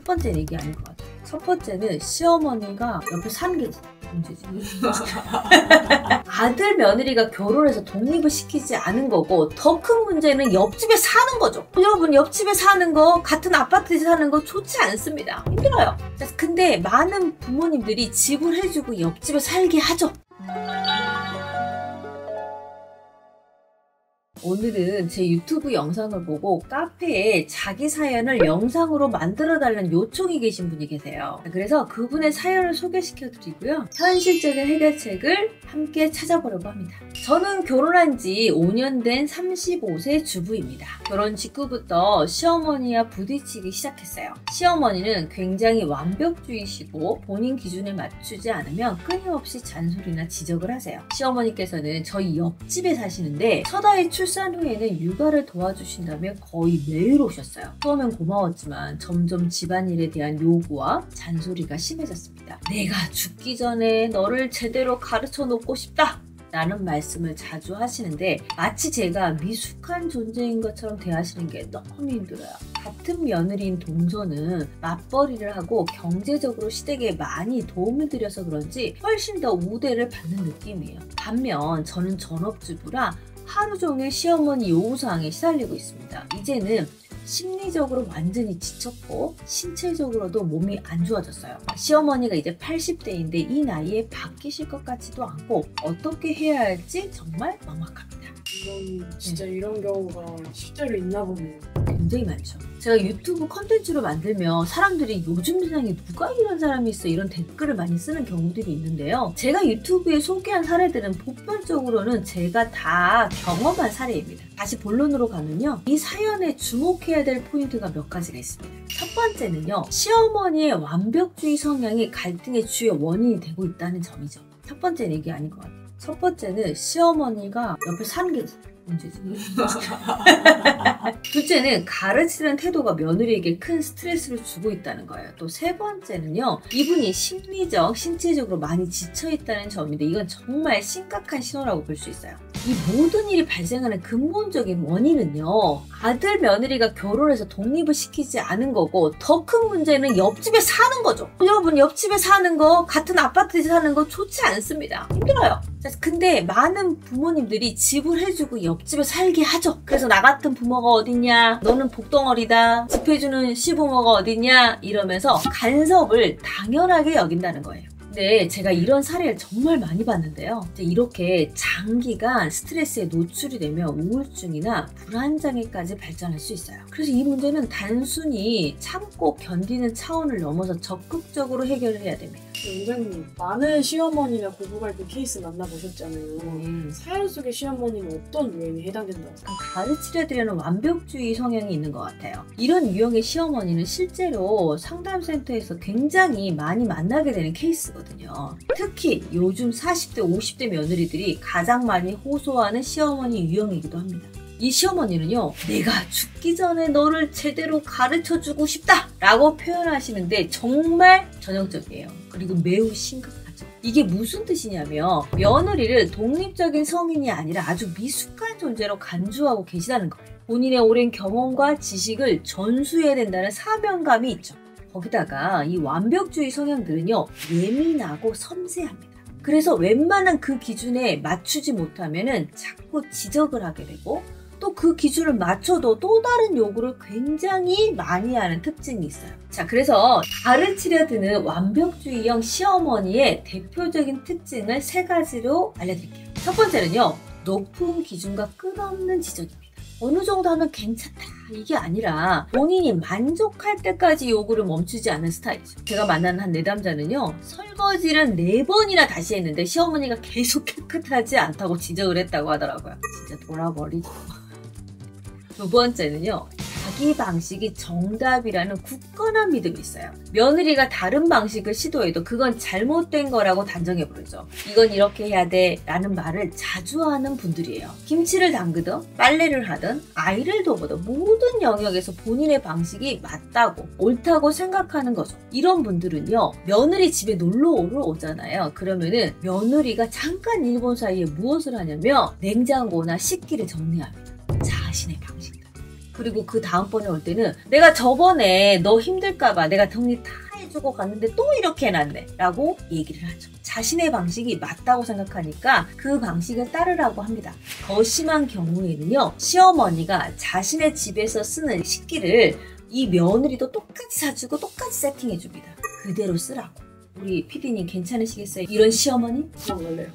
첫 번째는 이게 아닌 것 같아요. 첫 번째는 시어머니가 옆에 사는 게 문제지. 아들 며느리가 결혼해서 독립을 시키지 않은 거고, 더 큰 문제는 옆집에 사는 거죠. 여러분, 옆집에 사는 거, 같은 아파트에서 사는 거 좋지 않습니다. 힘들어요. 근데 많은 부모님들이 집을 해주고 옆집에 살게 하죠. 오늘은 제 유튜브 영상을 보고 카페에 자기 사연을 영상으로 만들어달라는 요청이 계신 분이 계세요. 그래서 그분의 사연을 소개시켜 드리고요. 현실적인 해결책을 함께 찾아보려고 합니다. 저는 결혼한 지 5년 된 35세 주부입니다. 결혼 직후부터 시어머니와 부딪히기 시작했어요. 시어머니는 굉장히 완벽주의시고 본인 기준에 맞추지 않으면 끊임없이 잔소리나 지적을 하세요. 시어머니께서는 저희 옆집에 사시는데 첫 아이 출산 후에는 육아를 도와주신다며 거의 매일 오셨어요. 처음엔 고마웠지만 점점 집안일에 대한 요구와 잔소리가 심해졌습니다. 내가 죽기 전에 너를 제대로 가르쳐 놓고 싶다! 라는 말씀을 자주 하시는데 마치 제가 미숙한 존재인 것처럼 대하시는 게 너무 힘들어요. 같은 며느리인 동서는 맞벌이를 하고 경제적으로 시댁에 많이 도움을 드려서 그런지 훨씬 더 우대를 받는 느낌이에요. 반면 저는 전업주부라 하루 종일 시어머니 요구사항에 시달리고 있습니다. 이제는 심리적으로 완전히 지쳤고 신체적으로도 몸이 안 좋아졌어요. 시어머니가 이제 80대인데 이 나이에 바뀌실 것 같지도 않고 어떻게 해야 할지 정말 막막합니다. 진짜 이런 경우가 실제로 있나 보네요. 굉장히 많죠. 제가 유튜브 컨텐츠를 만들면 사람들이 요즘 세상에 누가 이런 사람이 있어 이런 댓글을 많이 쓰는 경우들이 있는데요. 제가 유튜브에 소개한 사례들은 보편적으로는 제가 다 경험한 사례입니다. 다시 본론으로 가면요. 이 사연에 주목해야 될 포인트가 몇 가지가 있습니다. 첫 번째는요. 시어머니의 완벽주의 성향이 갈등의 주요 원인이 되고 있다는 점이죠. 첫 번째는 이게 아닌 것 같아요. 첫 번째는 시어머니가 옆에 사는 게 문제지. 둘째는 가르치는 태도가 며느리에게 큰 스트레스를 주고 있다는 거예요. 또 세 번째는요. 이분이 심리적, 신체적으로 많이 지쳐있다는 점인데 이건 정말 심각한 신호라고 볼 수 있어요. 이 모든 일이 발생하는 근본적인 원인은요. 아들 며느리가 결혼해서 독립을 시키지 않은 거고 더 큰 문제는 옆집에 사는 거죠. 여러분, 옆집에 사는 거, 같은 아파트에서 사는 거 좋지 않습니다. 힘들어요. 근데 많은 부모님들이 집을 해주고 옆집에 살게 하죠. 그래서 나 같은 부모가 어딨냐, 너는 복덩어리다, 집 해주는 시부모가 어딨냐 이러면서 간섭을 당연하게 여긴다는 거예요. 근데 제가 이런 사례를 정말 많이 봤는데요. 이렇게 장기간 스트레스에 노출이 되면 우울증이나 불안장애까지 발전할 수 있어요. 그래서 이 문제는 단순히 참고 견디는 차원을 넘어서 적극적으로 해결을 해야 됩니다. 원장님, 많은 시어머니나 고부갈등 케이스 만나보셨잖아요. 사연 속의 시어머니는 어떤 유형에 해당된다고 생각하세요? 가르치려드리는 완벽주의 성향이 있는 것 같아요. 이런 유형의 시어머니는 실제로 상담센터에서 굉장히 많이 만나게 되는 케이스거든요. 특히 요즘 40대, 50대 며느리들이 가장 많이 호소하는 시어머니 유형이기도 합니다. 이 시어머니는요. 내가 죽기 전에 너를 제대로 가르쳐주고 싶다! 라고 표현하시는데 정말 전형적이에요. 그리고 매우 심각하죠. 이게 무슨 뜻이냐면 며느리를 독립적인 성인이 아니라 아주 미숙한 존재로 간주하고 계시다는 거예요. 본인의 오랜 경험과 지식을 전수해야 된다는 사명감이 있죠. 거기다가 이 완벽주의 성향들은요. 예민하고 섬세합니다. 그래서 웬만한 그 기준에 맞추지 못하면은 자꾸 지적을 하게 되고 또 그 기준을 맞춰도 또 다른 요구를 굉장히 많이 하는 특징이 있어요. 자, 그래서 가르치려 드는 완벽주의형 시어머니의 대표적인 특징을 세 가지로 알려드릴게요. 첫 번째는요. 높은 기준과 끝없는 지적입니다. 어느 정도 하면 괜찮다 이게 아니라 본인이 만족할 때까지 요구를 멈추지 않는 스타일이죠. 제가 만난 한 내담자는요. 설거지를 4번이나 다시 했는데 시어머니가 계속 깨끗하지 않다고 지적을 했다고 하더라고요. 진짜 돌아버리죠. 두 번째는요. 자기 방식이 정답이라는 굳건한 믿음이 있어요. 며느리가 다른 방식을 시도해도 그건 잘못된 거라고 단정해 부르죠. 이건 이렇게 해야 돼 라는 말을 자주 하는 분들이에요. 김치를 담그든 빨래를 하든 아이를 돌보든 모든 영역에서 본인의 방식이 맞다고 옳다고 생각하는 거죠. 이런 분들은요. 며느리 집에 놀러 오잖아요. 그러면은 며느리가 잠깐 일 본 사이에 무엇을 하냐면 냉장고나 식기를 정리합니다. 자신의 방식대로. 그리고 그 다음번에 올 때는 내가 저번에 너 힘들까봐 내가 정리 다 해주고 갔는데 또 이렇게 해놨네 라고 얘기를 하죠. 자신의 방식이 맞다고 생각하니까 그 방식을 따르라고 합니다. 더 심한 경우에는요, 시어머니가 자신의 집에서 쓰는 식기를 이 며느리도 똑같이 사주고 똑같이 세팅해줍니다. 그대로 쓰라고. 우리 PD님 괜찮으시겠어요? 이런 시어머니? 도망갈래요.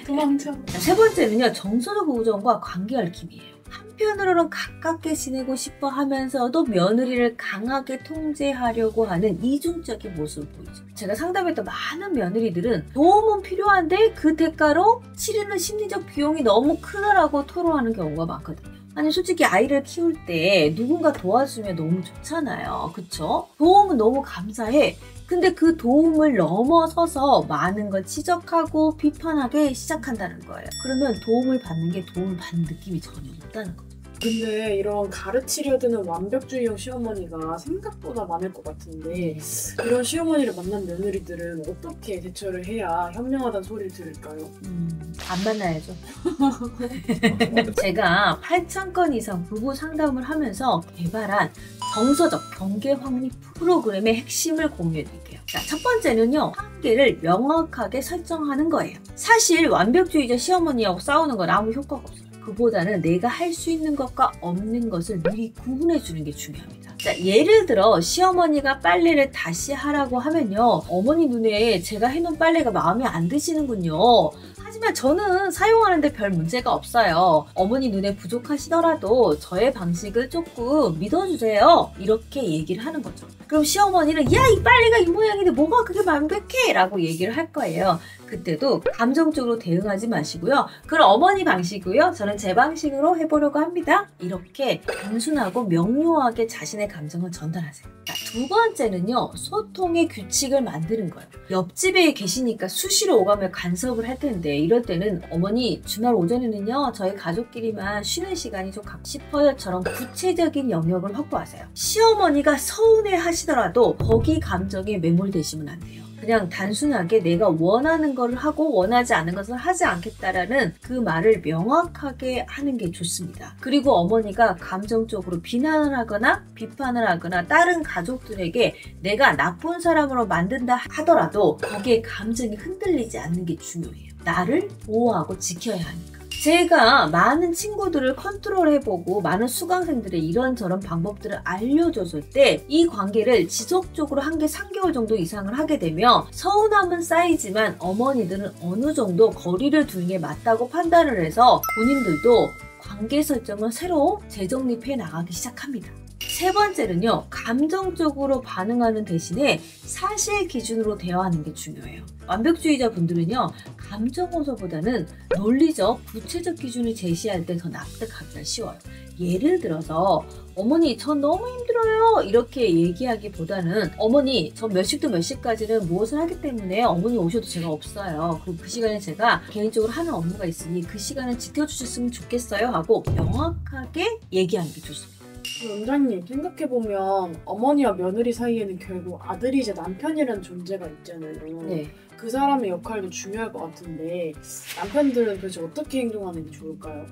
도망쳐. 세 번째는요, 정서적 우정과 관계 얽힘이에요. 한편으로는 가깝게 지내고 싶어 하면서도 며느리를 강하게 통제하려고 하는 이중적인 모습을 보이죠. 제가 상담했던 많은 며느리들은 도움은 필요한데 그 대가로 치르는 심리적 비용이 너무 크다라고 토로하는 경우가 많거든요. 아니 솔직히 아이를 키울 때 누군가 도와주면 너무 좋잖아요. 그쵸? 도움은 너무 감사해. 근데 그 도움을 넘어서서 많은 걸 지적하고 비판하기 시작한다는 거예요. 그러면 도움을 받는 게 도움을 받는 느낌이 전혀 없다는 거죠. 근데 이런 가르치려 드는 완벽주의형 시어머니가 생각보다 많을 것 같은데 이런 시어머니를 만난 며느리들은 어떻게 대처를 해야 현명하다는 소리를 들을까요? 안 만나야죠. 제가 8,000건 이상 부부 상담을 하면서 개발한 정서적 경계 확립 프로그램의 핵심을 공유해드릴게요. 자, 첫 번째는요, 한계를 명확하게 설정하는 거예요. 사실 완벽주의자 시어머니하고 싸우는 건 아무 효과가 없어요. 그보다는 내가 할 수 있는 것과 없는 것을 미리 구분해 주는 게 중요합니다. 자, 예를 들어 시어머니가 빨래를 다시 하라고 하면요, 어머니 눈에 제가 해놓은 빨래가 마음에 안 드시는군요. 하지만 저는 사용하는데 별 문제가 없어요. 어머니 눈에 부족하시더라도 저의 방식을 조금 믿어주세요. 이렇게 얘기를 하는 거죠. 그럼 시어머니는 야, 이 빨래가 이 모양인데 뭐가 그게 완벽해? 라고 얘기를 할 거예요. 그때도 감정적으로 대응하지 마시고요. 그건 어머니 방식이고요. 저는 제 방식으로 해보려고 합니다. 이렇게 단순하고 명료하게 자신의 감정을 전달하세요. 자, 두 번째는요, 소통의 규칙을 만드는 거예요. 옆집에 계시니까 수시로 오가며 간섭을 할 텐데 이럴 때는 어머니 주말 오전에는요, 저희 가족끼리만 쉬는 시간이 좀 갖고 싶어요처럼 구체적인 영역을 확보하세요. 시어머니가 서운해 하시더라도 거기 감정에 매몰되시면 안 돼요. 그냥 단순하게 내가 원하는 것을 하고 원하지 않은 것을 하지 않겠다라는 그 말을 명확하게 하는 게 좋습니다. 그리고 어머니가 감정적으로 비난을 하거나 비판을 하거나 다른 가족들에게 내가 나쁜 사람으로 만든다 하더라도 거기에 감정이 흔들리지 않는 게 중요해요. 나를 보호하고 지켜야 하니까. 제가 많은 친구들을 컨트롤해보고 많은 수강생들의 이런저런 방법들을 알려줬을 때 이 관계를 지속적으로 한 개 3개월 정도 이상을 하게 되면 서운함은 쌓이지만 어머니들은 어느 정도 거리를 두는 게 맞다고 판단을 해서 본인들도 관계 설정을 새로 재정립해 나가기 시작합니다. 세 번째는요, 감정적으로 반응하는 대신에 사실 기준으로 대화하는 게 중요해요. 완벽주의자 분들은요, 감정 호소보다는 논리적, 구체적 기준을 제시할 때 더 납득하기가 쉬워요. 예를 들어서 어머니 전 너무 힘들어요 이렇게 얘기하기보다는 어머니 전 몇 시부터 몇 시까지는 무엇을 하기 때문에 어머니 오셔도 제가 없어요. 그리고 그 시간에 제가 개인적으로 하는 업무가 있으니 그 시간을 지켜주셨으면 좋겠어요 하고 명확하게 얘기하는 게 좋습니다. 원장님, 생각해보면 어머니와 며느리 사이에는 결국 아들이자 남편이라는 존재가 있잖아요. 네. 그 사람의 역할도 중요할 것 같은데 남편들은 도대체 어떻게 행동하는 게 좋을까요?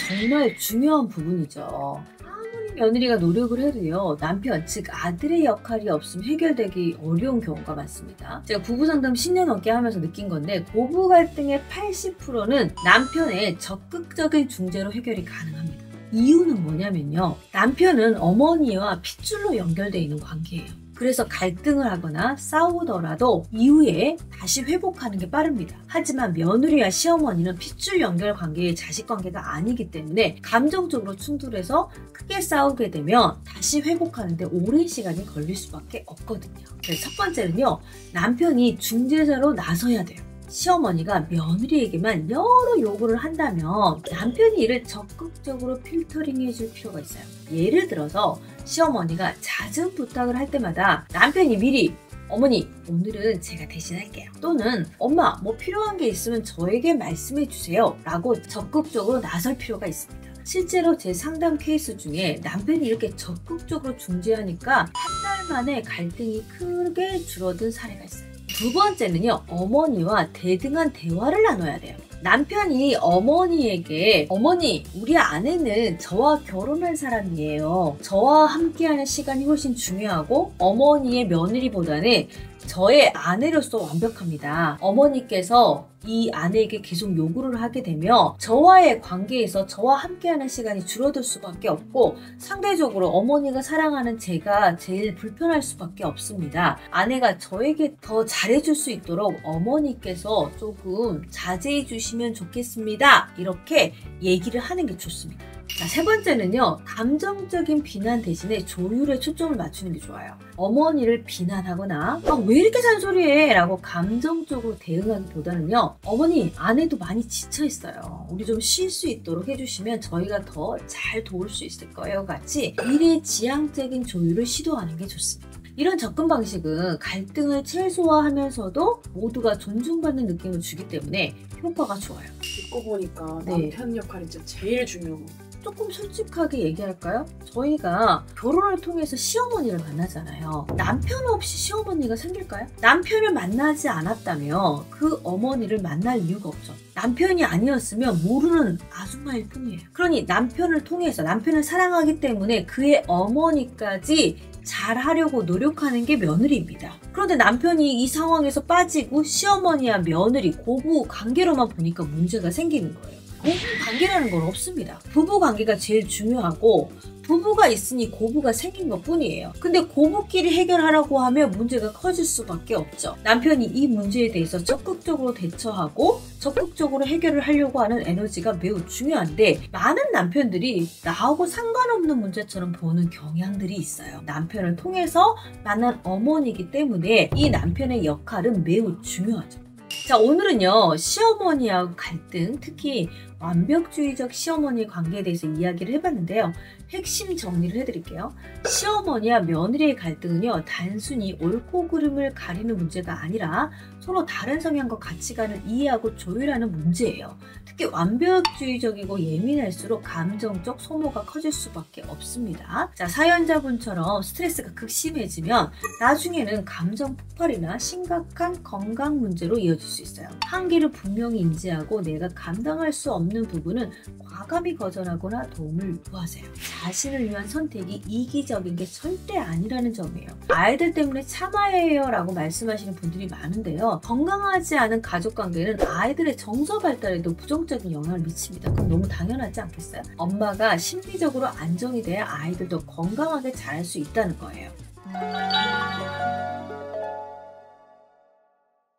정말 중요한 부분이죠. 아무리 며느리가 노력을 해도요, 남편, 즉 아들의 역할이 없으면 해결되기 어려운 경우가 많습니다. 제가 부부상담 10년 넘게 하면서 느낀 건데 고부 갈등의 80%는 남편의 적극적인 중재로 해결이 가능합니다. 이유는 뭐냐면요, 남편은 어머니와 핏줄로 연결되어 있는 관계예요. 그래서 갈등을 하거나 싸우더라도 이후에 다시 회복하는 게 빠릅니다. 하지만 며느리와 시어머니는 핏줄 연결 관계의 자식 관계가 아니기 때문에 감정적으로 충돌해서 크게 싸우게 되면 다시 회복하는데 오랜 시간이 걸릴 수밖에 없거든요. 그래서 첫 번째는요, 남편이 중재자로 나서야 돼요. 시어머니가 며느리에게만 여러 요구를 한다면 남편이 이를 적극적으로 필터링해 줄 필요가 있어요. 예를 들어서 시어머니가 잦은 부탁을 할 때마다 남편이 미리 어머니 오늘은 제가 대신할게요, 또는 엄마 뭐 필요한 게 있으면 저에게 말씀해 주세요 라고 적극적으로 나설 필요가 있습니다. 실제로 제 상담 케이스 중에 남편이 이렇게 적극적으로 중재하니까 한 달 만에 갈등이 크게 줄어든 사례가 있어요. 두 번째는요, 어머니와 대등한 대화를 나눠야 돼요. 남편이 어머니에게 어머니, 우리 아내는 저와 결혼한 사람이에요. 저와 함께하는 시간이 훨씬 중요하고 어머니의 며느리보다는 저의 아내로서 완벽합니다. 어머니께서 이 아내에게 계속 요구를 하게 되며 저와의 관계에서 저와 함께하는 시간이 줄어들 수밖에 없고 상대적으로 어머니가 사랑하는 제가 제일 불편할 수밖에 없습니다. 아내가 저에게 더 잘해줄 수 있도록 어머니께서 조금 자제해 주시면 좋겠습니다. 이렇게 얘기를 하는 게 좋습니다. 자, 세 번째는요. 감정적인 비난 대신에 조율에 초점을 맞추는 게 좋아요. 어머니를 비난하거나 왜 이렇게 잔소리해? 라고 감정적으로 대응하기보다는요. 어머니, 아내도 많이 지쳐있어요. 우리 좀 쉴 수 있도록 해주시면 저희가 더 잘 도울 수 있을 거예요. 같이 미래지향적인 조율을 시도하는 게 좋습니다. 이런 접근 방식은 갈등을 최소화하면서도 모두가 존중받는 느낌을 주기 때문에 효과가 좋아요. 듣고 보니까 네. 남편 역할이 진짜 제일 중요한 거. 조금 솔직하게 얘기할까요? 저희가 결혼을 통해서 시어머니를 만나잖아요. 남편 없이 시어머니가 생길까요? 남편을 만나지 않았다면 그 어머니를 만날 이유가 없죠. 남편이 아니었으면 모르는 아줌마일 뿐이에요. 그러니 남편을 통해서 남편을 사랑하기 때문에 그의 어머니까지 잘하려고 노력하는 게 며느리입니다. 그런데 남편이 이 상황에서 빠지고 시어머니와 며느리, 고부 관계로만 보니까 문제가 생기는 거예요. 고부 관계라는 건 없습니다. 부부 관계가 제일 중요하고 부부가 있으니 고부가 생긴 것 뿐이에요. 근데 고부끼리 해결하라고 하면 문제가 커질 수밖에 없죠. 남편이 이 문제에 대해서 적극적으로 대처하고 적극적으로 해결을 하려고 하는 에너지가 매우 중요한데 많은 남편들이 나하고 상관없는 문제처럼 보는 경향들이 있어요. 남편을 통해서 만난 어머니이기 때문에 이 남편의 역할은 매우 중요하죠. 자, 오늘은요, 시어머니하고 갈등, 특히 완벽주의적 시어머니 관계에 대해서 이야기를 해봤는데요. 핵심 정리를 해드릴게요. 시어머니와 며느리의 갈등은요, 단순히 옳고 그름을 가리는 문제가 아니라 서로 다른 성향과 가치관을 이해하고 조율하는 문제예요. 특히 완벽주의적이고 예민할수록 감정적 소모가 커질 수밖에 없습니다. 자, 사연자분처럼 스트레스가 극심해지면 나중에는 감정 폭발이나 심각한 건강 문제로 이어질 수 있어요. 한계를 분명히 인지하고 내가 감당할 수 없는 부분은 과감히 거절하거나 도움을 요구하세요. 자신을 위한 선택이 이기적인 게 절대 아니라는 점이에요. 아이들 때문에 참아야 해요 라고 말씀하시는 분들이 많은데요. 건강하지 않은 가족관계는 아이들의 정서 발달에도 부정적인 영향을 미칩니다. 그건 너무 당연하지 않겠어요? 엄마가 심리적으로 안정이 돼야 아이들도 건강하게 자랄 수 있다는 거예요.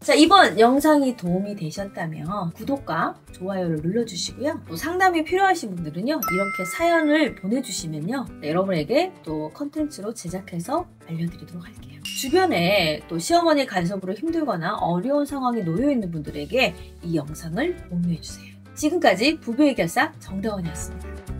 자, 이번 영상이 도움이 되셨다면 구독과 좋아요를 눌러주시고요. 또 상담이 필요하신 분들은요, 이렇게 사연을 보내주시면요, 여러분에게 또 컨텐츠로 제작해서 알려드리도록 할게요. 주변에 또 시어머니 간섭으로 힘들거나 어려운 상황에 놓여있는 분들에게 이 영상을 공유해주세요. 지금까지 부부의 결사 정다원이었습니다.